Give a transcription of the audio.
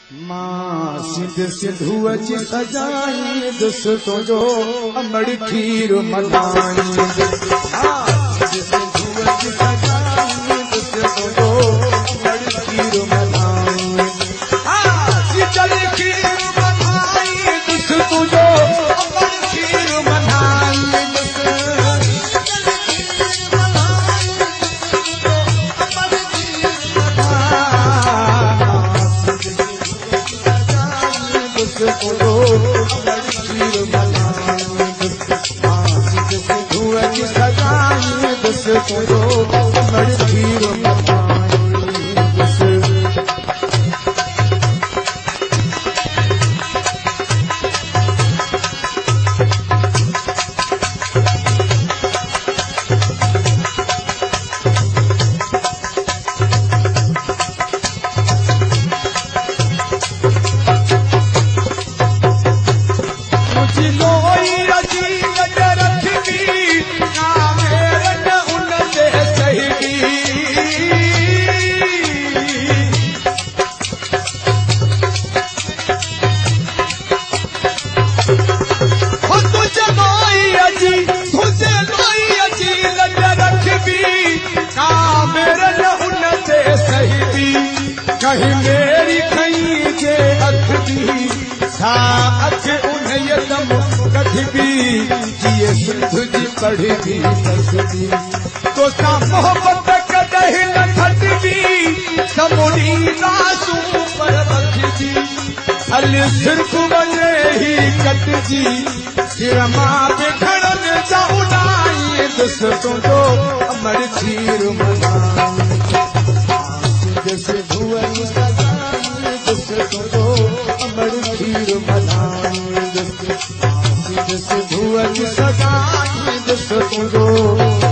मां सिंध सिंधुअ जी सजाई दुस तुंहिंजो अमड़ खीर मल्हाई सिंधुअ जी सजाई दुस तुंहिंजो अमड़ खीर मल्हाई शीतल खीर मल्हाई दुस तुंहिंजो अमड़ खीर मल्हाई कहीं मेरी खई जे अख दी सा अख उन्हें यदम कभी भी जिए सिंध जी पढ़ी भी तस्दी तो सा मोहब्बत कदही न खटबी समुड़ी रासू पर बखदी हल सिर्फ वने ही कटजी सिर मां बिखड़न जा उड़ाई दुस तुंहिंजो अमड़ खीर मल्हाई सिंधुअ जी सजाई दुस तुंहिंजो अमड़ खीर मल्हाई सिंधुअ जी सजाई दुस तुंहिंजो